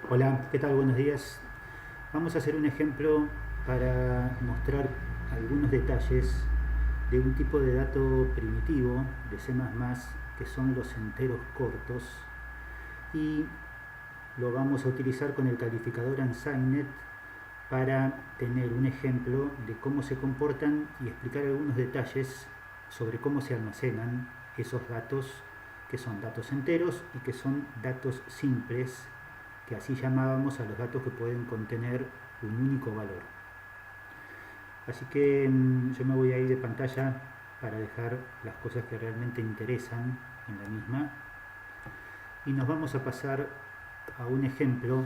Hola, ¿qué tal? Buenos días. Vamos a hacer un ejemplo para mostrar algunos detalles de un tipo de dato primitivo de C++ que son los enteros cortos, y lo vamos a utilizar con el calificador unsigned para tener un ejemplo de cómo se comportan y explicar algunos detalles sobre cómo se almacenan esos datos, que son datos enteros y que son datos simples, que así llamábamos a los datos que pueden contener un único valor. Así que yo me voy a ir de pantalla para dejar las cosas que realmente interesan en la misma, y nos vamos a pasar a un ejemplo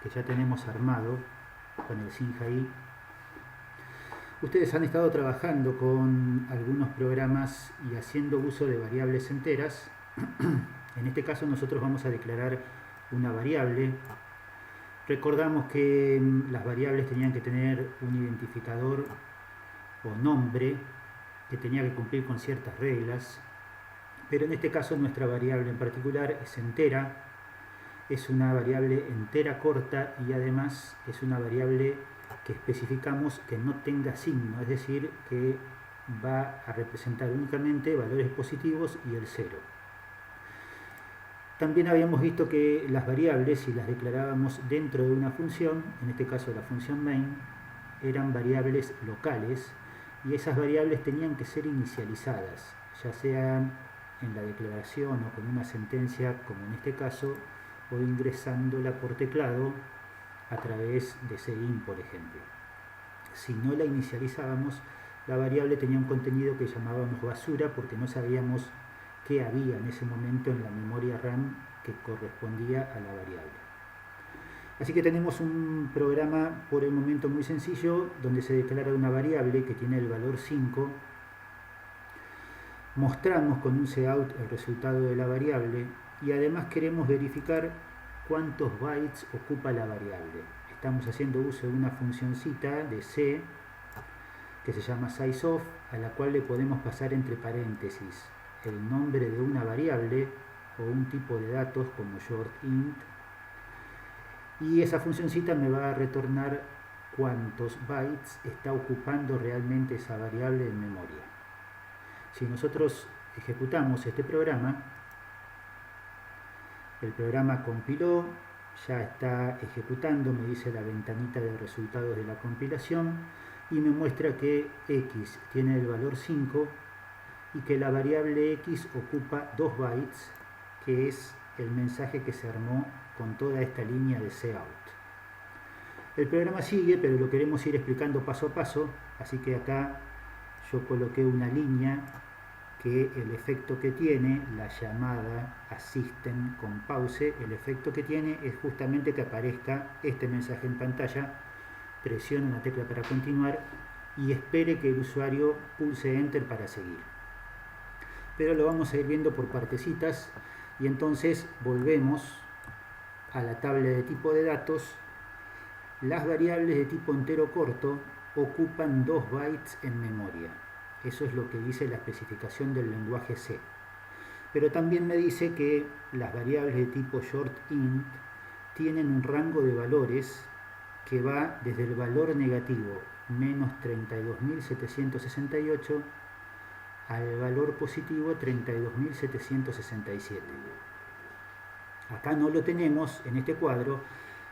que ya tenemos armado con el SINJAI. Ustedes han estado trabajando con algunos programas y haciendo uso de variables enteras. En este caso nosotros vamos a declarar una variable. Recordamos que las variables tenían que tener un identificador o nombre que tenía que cumplir con ciertas reglas, pero en este caso nuestra variable en particular es entera, es una variable entera corta y además es una variable que especificamos que no tenga signo, es decir, que va a representar únicamente valores positivos y el cero. También habíamos visto que las variables, si las declarábamos dentro de una función, en este caso la función main, eran variables locales, y esas variables tenían que ser inicializadas, ya sean en la declaración o con una sentencia, como en este caso, o ingresándola por teclado a través de cin, por ejemplo. Si no la inicializábamos, la variable tenía un contenido que llamábamos basura, porque no sabíamos qué había en ese momento en la memoria RAM que correspondía a la variable. Así que tenemos un programa por el momento muy sencillo, donde se declara una variable que tiene el valor 5. Mostramos con un cout el resultado de la variable y además queremos verificar cuántos bytes ocupa la variable. Estamos haciendo uso de una funcioncita de C que se llama sizeOf, a la cual le podemos pasar entre paréntesis el nombre de una variable o un tipo de datos como shortInt, y esa funcioncita me va a retornar cuántos bytes está ocupando realmente esa variable en memoria. Si nosotros ejecutamos este programa, el programa compiló, ya está ejecutando, me dice la ventanita de resultados de la compilación y me muestra que x tiene el valor 5 y que la variable x ocupa 2 bytes, que es el mensaje que se armó con toda esta línea de cout. El programa sigue, pero lo queremos ir explicando paso a paso, así que acá yo coloqué una línea que el efecto que tiene, la llamada asystem con pause, el efecto que tiene es justamente que aparezca este mensaje en pantalla, presione una tecla para continuar y espere que el usuario pulse enter para seguir. Pero lo vamos a ir viendo por partecitas, y entonces volvemos a la tabla de tipo de datos. Las variables de tipo entero corto ocupan 2 bytes en memoria. Eso es lo que dice la especificación del lenguaje C. Pero también me dice que las variables de tipo shortInt tienen un rango de valores que va desde el valor negativo menos 32.768 al valor positivo 32.767. Acá no lo tenemos en este cuadro,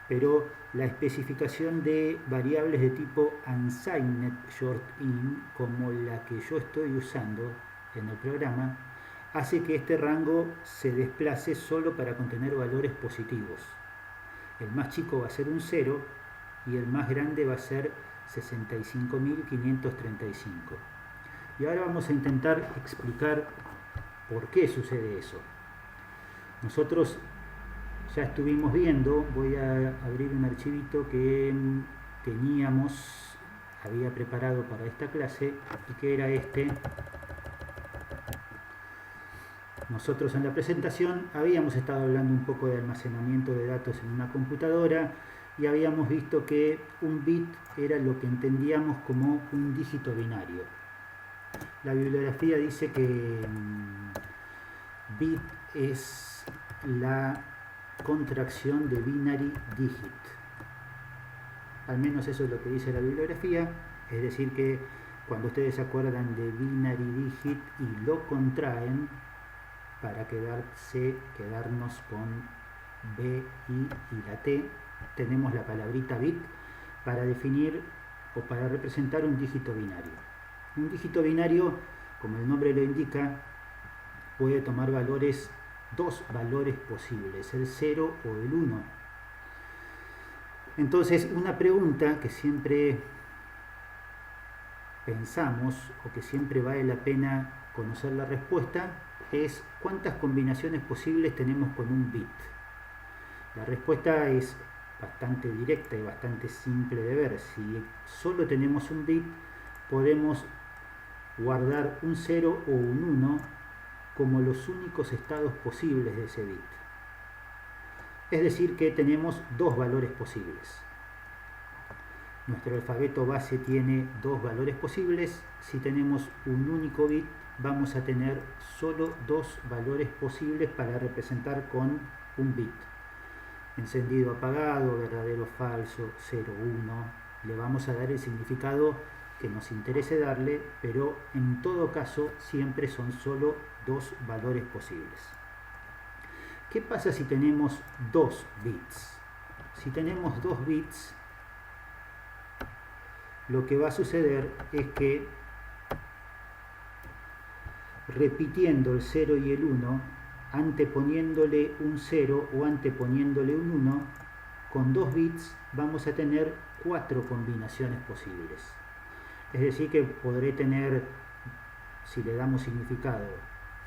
pero la especificación de variables de tipo unsigned shortInt, como la que yo estoy usando en el programa, hace que este rango se desplace solo para contener valores positivos. El más chico va a ser un 0 y el más grande va a ser 65.535. Y ahora vamos a intentar explicar por qué sucede eso. Nosotros ya estuvimos viendo, voy a abrir un archivito que había preparado para esta clase, y que era este. Nosotros en la presentación habíamos estado hablando un poco de almacenamiento de datos en una computadora, y habíamos visto que un bit era lo que entendíamos como un dígito binario. La bibliografía dice que bit es la contracción de binary digit. Al menos eso es lo que dice la bibliografía, es decir que cuando ustedes se acuerdan de binary digit y lo contraen para quedarnos con B, I y la T, tenemos la palabrita bit para definir o para representar un dígito binario. Un dígito binario, como el nombre lo indica, puede tomar dos valores posibles, el 0 o el 1. Entonces, una pregunta que siempre pensamos o que siempre vale la pena conocer la respuesta es ¿cuántas combinaciones posibles tenemos con un bit? La respuesta es bastante directa y bastante simple de ver. Si solo tenemos un bit, podemos guardar un 0 o un 1 como los únicos estados posibles de ese bit. Es decir que tenemos dos valores posibles. Nuestro alfabeto base tiene dos valores posibles. Si tenemos un único bit, vamos a tener solo dos valores posibles para representar con un bit. Encendido, apagado, verdadero, falso, 0, 1. Le vamos a dar el significado que nos interese darle, pero en todo caso siempre son solo dos valores posibles. ¿Qué pasa si tenemos 2 bits? Si tenemos 2 bits, lo que va a suceder es que repitiendo el 0 y el 1, anteponiéndole un 0 o anteponiéndole un 1, con 2 bits vamos a tener 4 combinaciones posibles. Es decir que podré tener, si le damos significado,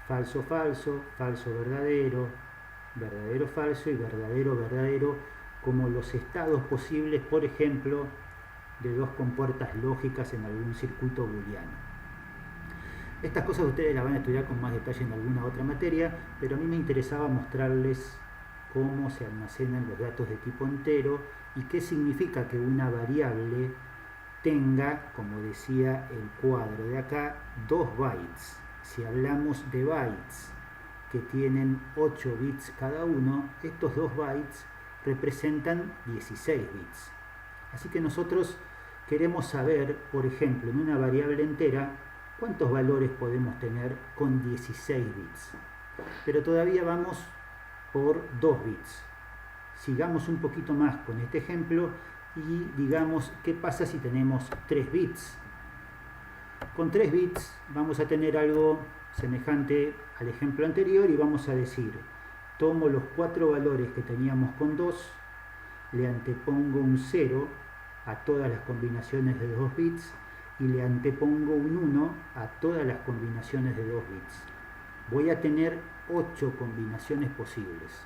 falso falso, falso verdadero, verdadero falso y verdadero verdadero como los estados posibles, por ejemplo, de dos compuertas lógicas en algún circuito booleano. Estas cosas ustedes las van a estudiar con más detalle en alguna otra materia, pero a mí me interesaba mostrarles cómo se almacenan los datos de tipo entero y qué significa que una variable tenga, como decía el cuadro de acá, 2 bytes. Si hablamos de bytes que tienen 8 bits cada uno, estos 2 bytes representan 16 bits. Así que nosotros queremos saber, por ejemplo, en una variable entera, ¿cuántos valores podemos tener con 16 bits? Pero todavía vamos por 2 bits. Sigamos un poquito más con este ejemplo y digamos, ¿qué pasa si tenemos 3 bits? Con 3 bits vamos a tener algo semejante al ejemplo anterior y vamos a decir, tomo los 4 valores que teníamos con 2, le antepongo un 0 a todas las combinaciones de 2 bits y le antepongo un 1 a todas las combinaciones de 2 bits. Voy a tener 8 combinaciones posibles.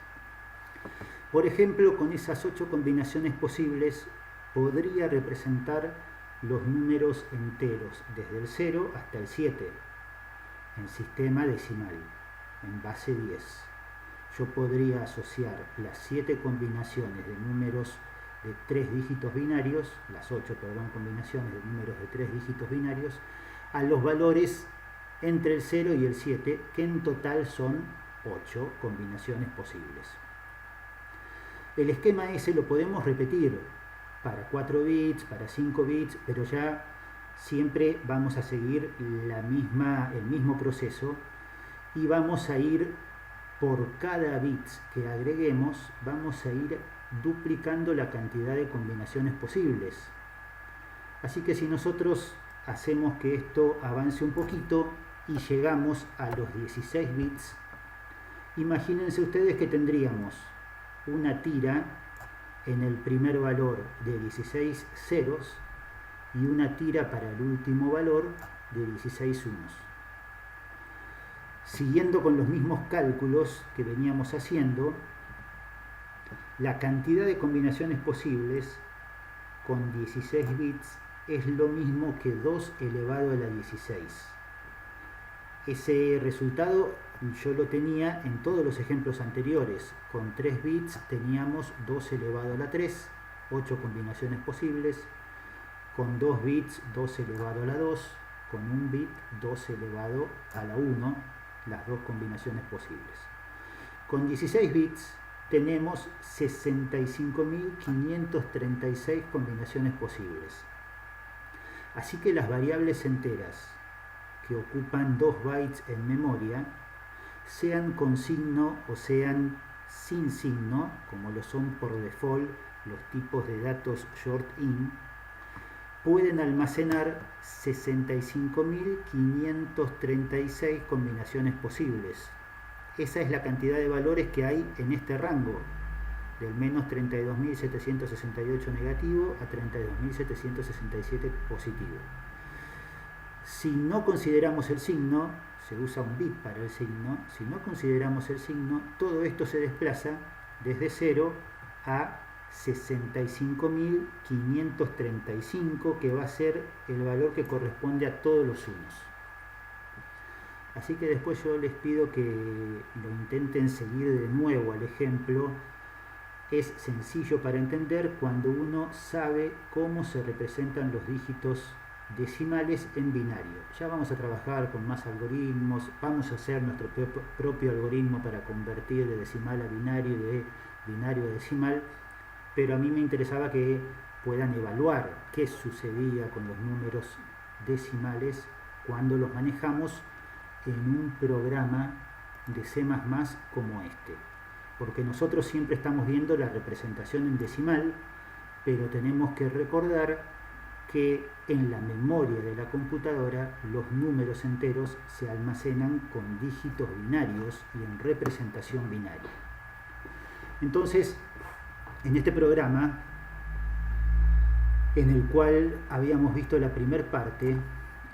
Por ejemplo, con esas 8 combinaciones posibles podría representar los números enteros desde el 0 hasta el 7 en sistema decimal, en base 10. Yo podría asociar las 7 combinaciones de números de 3 dígitos binarios, las 8, combinaciones de números de 3 dígitos binarios, a los valores entre el 0 y el 7, que en total son 8 combinaciones posibles. El esquema ese lo podemos repetir para 4 bits, para 5 bits, pero ya siempre vamos a seguir el mismo proceso y vamos a ir por cada bit que agreguemos, vamos a ir duplicando la cantidad de combinaciones posibles. Así que si nosotros hacemos que esto avance un poquito y llegamos a los 16 bits, imagínense ustedes que tendríamos una tira en el primer valor de 16 ceros y una tira para el último valor de 16 unos. Siguiendo con los mismos cálculos que veníamos haciendo, la cantidad de combinaciones posibles con 16 bits es lo mismo que 2 elevado a la 16. Ese resultado yo lo tenía en todos los ejemplos anteriores. Con 3 bits teníamos 2 elevado a la 3, 8 combinaciones posibles. Con 2 bits, 2 elevado a la 2. Con 1 bit, 2 elevado a la 1, las dos combinaciones posibles. Con 16 bits tenemos 65.536 combinaciones posibles. Así que las variables enteras que ocupan 2 bytes en memoria, sean con signo o sean sin signo, como lo son por default los tipos de datos short int, pueden almacenar 65.536 combinaciones posibles. Esa es la cantidad de valores que hay en este rango, del menos 32.768 negativo a 32.767 positivo. Si no consideramos el signo, se usa un bit para el signo, si no consideramos el signo, todo esto se desplaza desde 0 a 65.535, que va a ser el valor que corresponde a todos los unos. Así que después yo les pido que lo intenten seguir de nuevo al ejemplo. Es sencillo para entender cuando uno sabe cómo se representan los dígitos decimales en binario. Ya vamos a trabajar con más algoritmos, vamos a hacer nuestro propio algoritmo para convertir de decimal a binario y de binario a decimal, pero a mí me interesaba que puedan evaluar qué sucedía con los números decimales cuando los manejamos en un programa de C++ como este, porque nosotros siempre estamos viendo la representación en decimal, pero tenemos que recordar que en la memoria de la computadora los números enteros se almacenan con dígitos binarios y en representación binaria. Entonces, en este programa, en el cual habíamos visto la primera parte,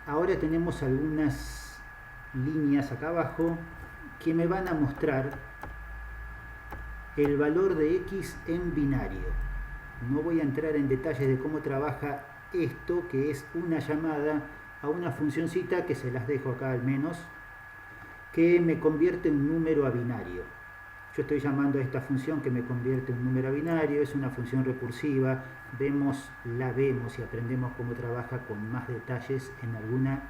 ahora tenemos algunas líneas acá abajo que me van a mostrar el valor de X en binario. No voy a entrar en detalles de cómo trabaja esto, que es una llamada a una funcioncita que se las dejo acá al menos, que me convierte un número a binario. Yo estoy llamando a esta función que me convierte un número a binario, es una función recursiva, la vemos y aprendemos cómo trabaja con más detalles en algunas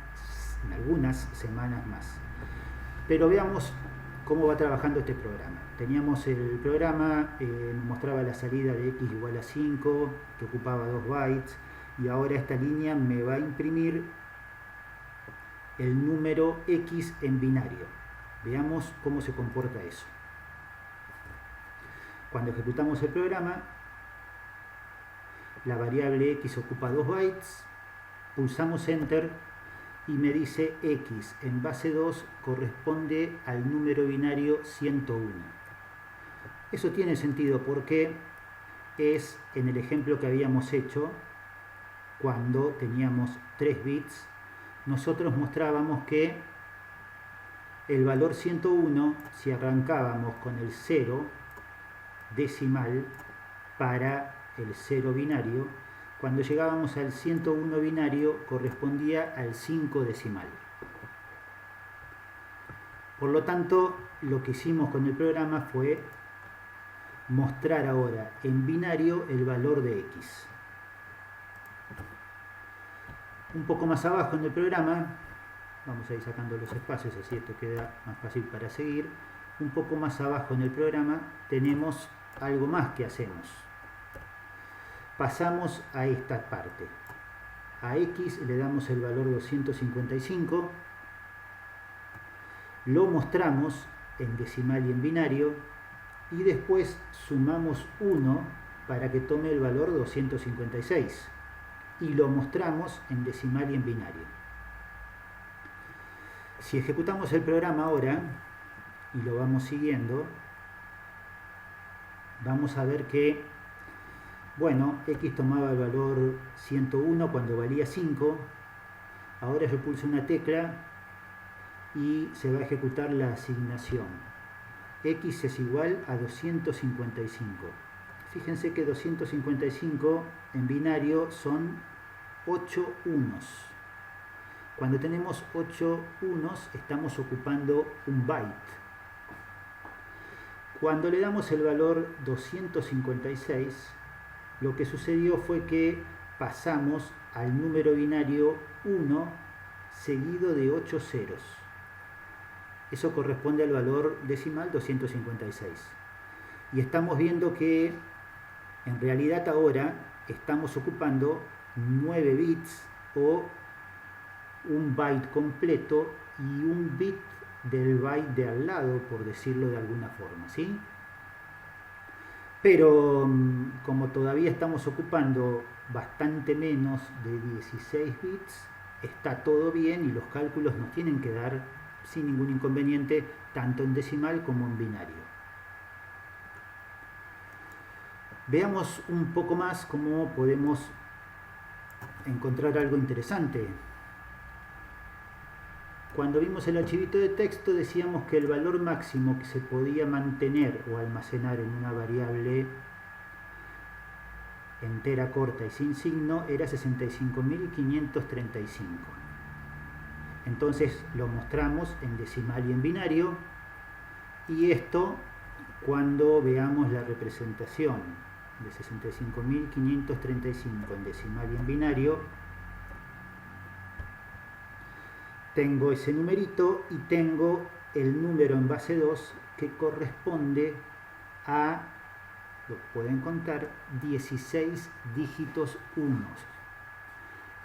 semanas más. Pero veamos cómo va trabajando este programa. Teníamos el programa, mostraba la salida de x igual a 5, que ocupaba 2 bytes, y ahora esta línea me va a imprimir el número x en binario. Veamos cómo se comporta eso. Cuando ejecutamos el programa, la variable x ocupa 2 bytes, pulsamos enter y me dice x en base 2 corresponde al número binario 101. Eso tiene sentido porque es en el ejemplo que habíamos hecho, cuando teníamos 3 bits, nosotros mostrábamos que el valor 101, si arrancábamos con el 0 decimal para el 0 binario, cuando llegábamos al 101 binario correspondía al 5 decimal. Por lo tanto, lo que hicimos con el programa fue mostrar ahora en binario el valor de x. Un poco más abajo en el programa, vamos a ir sacando los espacios, así esto queda más fácil para seguir. Un poco más abajo en el programa tenemos algo más que hacemos. Pasamos a esta parte. A x le damos el valor 255, lo mostramos en decimal y en binario, y después sumamos 1 para que tome el valor 256. Y lo mostramos en decimal y en binario. Si ejecutamos el programa ahora y lo vamos siguiendo, vamos a ver que, bueno, x tomaba el valor 101 cuando valía 5. Ahora yo pulso una tecla y se va a ejecutar la asignación. X es igual a 255. Fíjense que 255 en binario son 8 unos. Cuando tenemos 8 unos estamos ocupando un byte. Cuando le damos el valor 256, lo que sucedió fue que pasamos al número binario 1 seguido de 8 ceros. Eso corresponde al valor decimal 256. y estamos viendo que en realidad ahora estamos ocupando 9 bits o un byte completo y un bit del byte de al lado, por decirlo de alguna forma, ¿sí? Pero como todavía estamos ocupando bastante menos de 16 bits, está todo bien y los cálculos nos tienen que dar sin ningún inconveniente, tanto en decimal como en binario. Veamos un poco más cómo podemos encontrar algo interesante. Cuando vimos el archivito de texto decíamos que el valor máximo que se podía mantener o almacenar en una variable entera, corta y sin signo era 65.535. Entonces lo mostramos en decimal y en binario, y esto cuando veamos la representación de 65.535 en decimal y en binario, tengo ese numerito y tengo el número en base 2 que corresponde a, lo pueden contar, 16 dígitos unos.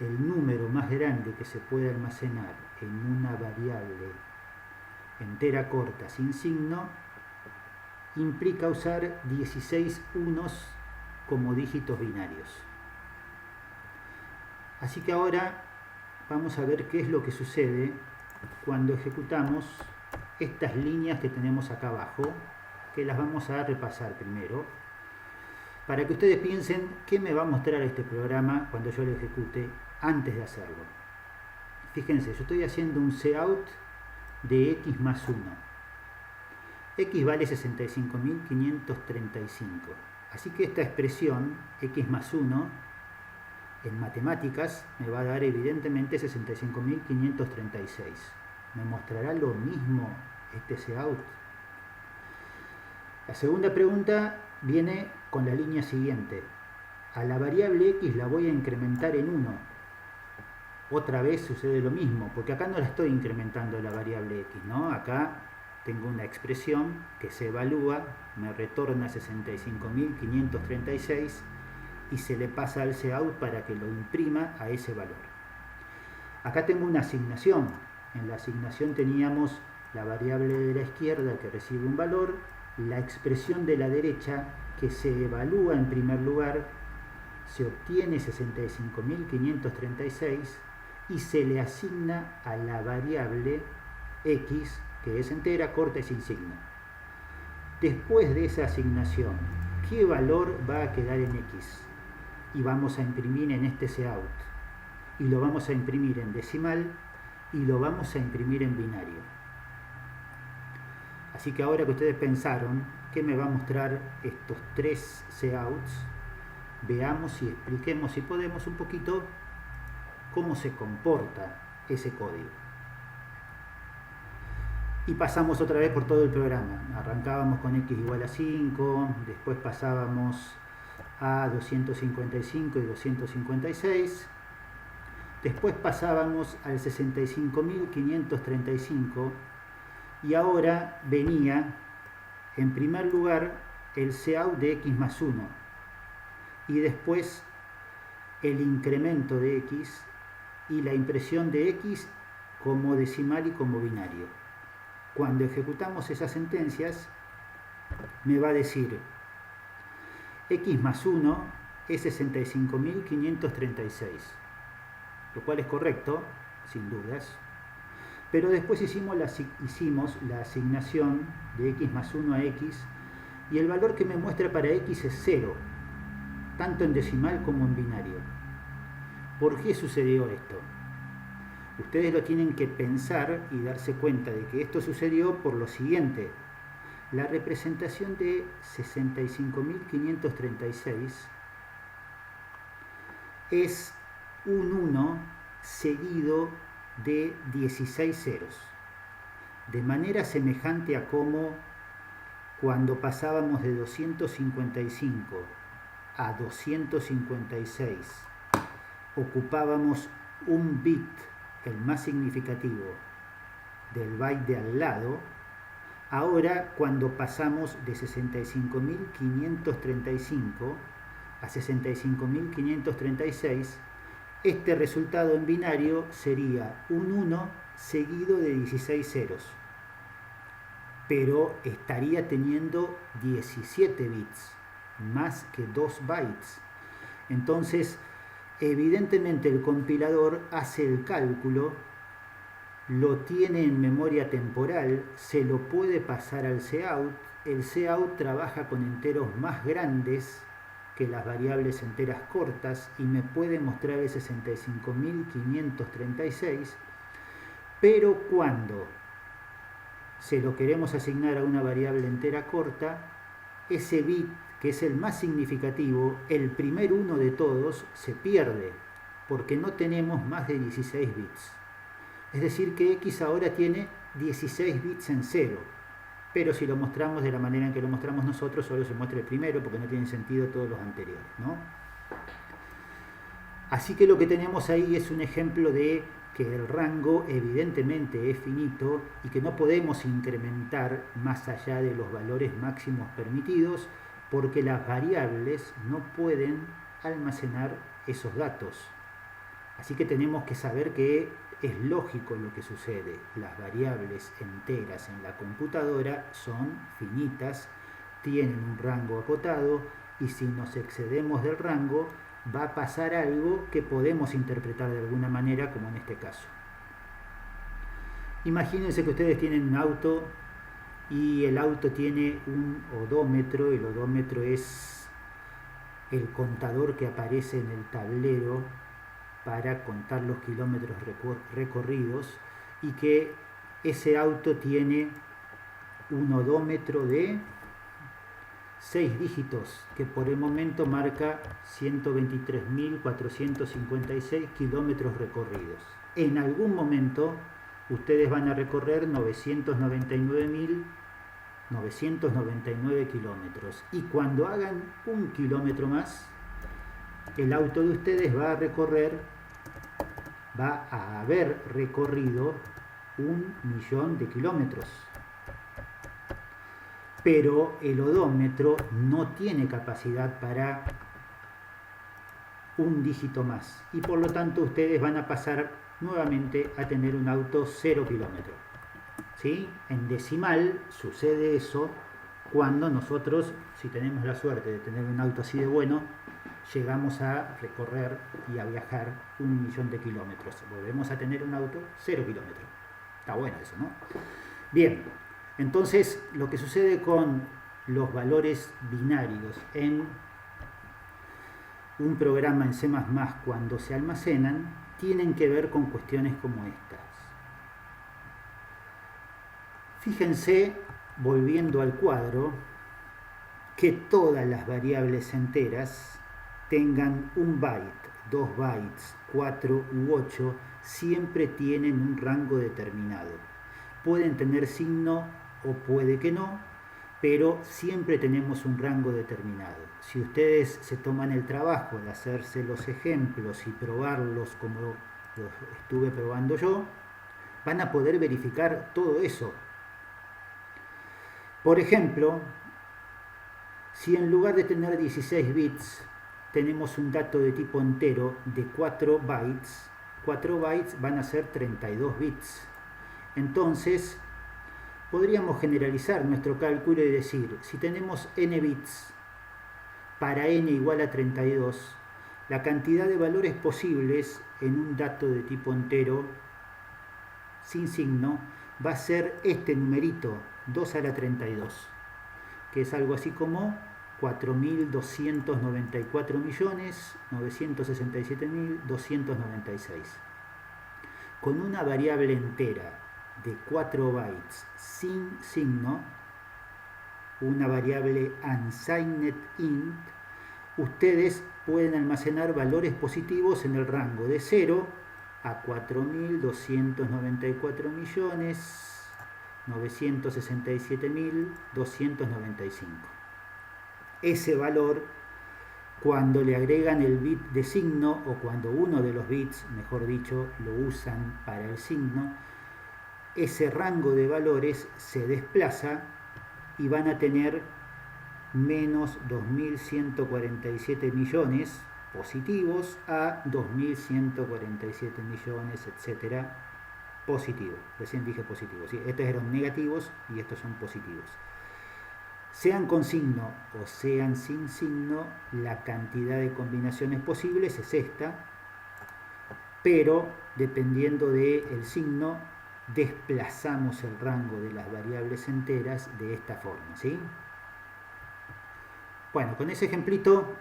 El número más grande que se puede almacenar en una variable entera, corta, sin signo, implica usar 16 unos como dígitos binarios. Así que ahora vamos a ver qué es lo que sucede cuando ejecutamos estas líneas que tenemos acá abajo, que las vamos a repasar primero, para que ustedes piensen qué me va a mostrar este programa cuando yo lo ejecute antes de hacerlo. Fíjense, yo estoy haciendo un cout de x más 1. X vale 65.535. Así que esta expresión, x más 1, en matemáticas me va a dar evidentemente 65.536. ¿Me mostrará lo mismo este cout? La segunda pregunta viene con la línea siguiente. A la variable x la voy a incrementar en 1. Otra vez sucede lo mismo, porque acá no la estoy incrementando la variable x, ¿no? Acá tengo una expresión que se evalúa, me retorna 65.536 y se le pasa al cout para que lo imprima a ese valor. Acá tengo una asignación. En la asignación teníamos la variable de la izquierda que recibe un valor, la expresión de la derecha que se evalúa en primer lugar, se obtiene 65.536 y se le asigna a la variable x, que es entera, corta y sin signo. Después de esa asignación, ¿qué valor va a quedar en x? Y vamos a imprimir en este cout, y lo vamos a imprimir en decimal, y lo vamos a imprimir en binario. Así que ahora que ustedes pensaron que me va a mostrar estos tres couts, veamos y expliquemos si podemos un poquito cómo se comporta ese código. Y pasamos otra vez por todo el programa. Arrancábamos con x igual a 5, después pasábamos a 255 y 256, después pasábamos al 65.535 y ahora venía en primer lugar el cout de x más 1 y después el incremento de x y la impresión de x como decimal y como binario. Cuando ejecutamos esas sentencias me va a decir x más 1 es 65.536, lo cual es correcto, sin dudas, pero después hicimos la asignación de x más 1 a x y el valor que me muestra para x es 0, tanto en decimal como en binario. ¿Por qué sucedió esto? Ustedes lo tienen que pensar y darse cuenta de que esto sucedió por lo siguiente. La representación de 65.536 es un 1 seguido de 16 ceros, de manera semejante a como cuando pasábamos de 255 a 256 ocupábamos un bit, el más significativo, del byte de al lado. Ahora, cuando pasamos de 65.535 a 65.536, este resultado en binario sería un 1 seguido de 16 ceros, pero estaría teniendo 17 bits, más que 2 bytes. Entonces, evidentemente el compilador hace el cálculo, lo tiene en memoria temporal, se lo puede pasar al cout. El cout trabaja con enteros más grandes que las variables enteras cortas y me puede mostrar el 65.536, pero cuando se lo queremos asignar a una variable entera corta, ese bit, que es el más significativo, el primer uno de todos, se pierde, porque no tenemos más de 16 bits. Es decir, que X ahora tiene 16 bits en cero, pero si lo mostramos de la manera en que lo mostramos nosotros, solo se muestra el primero, porque no tienen sentido todos los anteriores, ¿no? Así que lo que tenemos ahí es un ejemplo de que el rango evidentemente es finito y que no podemos incrementar más allá de los valores máximos permitidos, porque las variables no pueden almacenar esos datos. Así que tenemos que saber que es lógico lo que sucede. Las variables enteras en la computadora son finitas, tienen un rango acotado, y si nos excedemos del rango, va a pasar algo que podemos interpretar de alguna manera, como en este caso. Imagínense que ustedes tienen un auto y el auto tiene un odómetro. El odómetro es el contador que aparece en el tablero para contar los kilómetros recorridos, y que ese auto tiene un odómetro de 6 dígitos que por el momento marca 123.456 kilómetros recorridos. En algún momento ustedes van a recorrer 999.999 kilómetros, y cuando hagan un kilómetro más, el auto de ustedes va a haber recorrido 1.000.000 de kilómetros. Pero el odómetro no tiene capacidad para un dígito más, y por lo tanto ustedes van a pasar nuevamente a tener un auto 0 kilómetros. ¿Sí? En decimal sucede eso cuando nosotros, si tenemos la suerte de tener un auto así de bueno, llegamos a recorrer y a viajar 1.000.000 de kilómetros. Volvemos a tener un auto 0 kilómetros. Está bueno eso, ¿no? Bien, entonces lo que sucede con los valores binarios en un programa en C++ cuando se almacenan tienen que ver con cuestiones como estas. Fíjense, volviendo al cuadro, que todas las variables enteras, tengan 1 byte, 2 bytes, 4 u 8, siempre tienen un rango determinado. Pueden tener signo o puede que no, pero siempre tenemos un rango determinado. Si ustedes se toman el trabajo de hacerse los ejemplos y probarlos como los estuve probando yo, van a poder verificar todo eso. Por ejemplo, si en lugar de tener 16 bits, tenemos un dato de tipo entero de 4 bytes, 4 bytes van a ser 32 bits. Entonces, podríamos generalizar nuestro cálculo y decir, si tenemos n bits para n igual a 32, la cantidad de valores posibles en un dato de tipo entero sin signo va a ser este numerito, 2 a la 32, que es algo así como 4.294.967.296. Con una variable entera de 4 bytes sin signo, una variable unsigned int, ustedes pueden almacenar valores positivos en el rango de 0 a 4.294.967.295. Ese valor, cuando le agregan el bit de signo, o cuando uno de los bits, mejor dicho, lo usan para el signo, ese rango de valores se desplaza y van a tener menos 2.147 millones positivos a 2.147 millones, etcétera, positivos. Recién dije positivos, ¿sí? Estos eran negativos y estos son positivos. Sean con signo o sean sin signo, la cantidad de combinaciones posibles es esta, pero dependiendo del signo, desplazamos el rango de las variables enteras de esta forma, ¿sí? Bueno, con ese ejemplito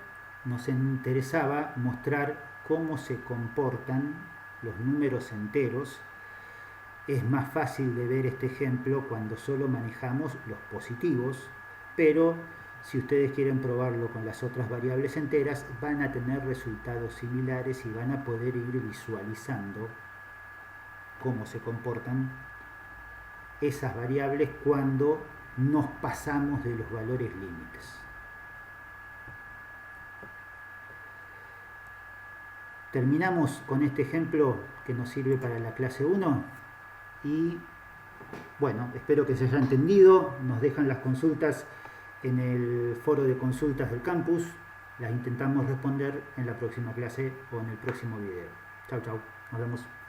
nos interesaba mostrar cómo se comportan los números enteros. Es más fácil de ver este ejemplo cuando solo manejamos los positivos, pero si ustedes quieren probarlo con las otras variables enteras, van a tener resultados similares y van a poder ir visualizando cómo se comportan esas variables cuando nos pasamos de los valores límites. Terminamos con este ejemplo que nos sirve para la clase 1 y bueno, espero que se haya entendido. Nos dejan las consultas en el foro de consultas del campus. Las intentamos responder en la próxima clase o en el próximo video. Chau, chau. Nos vemos.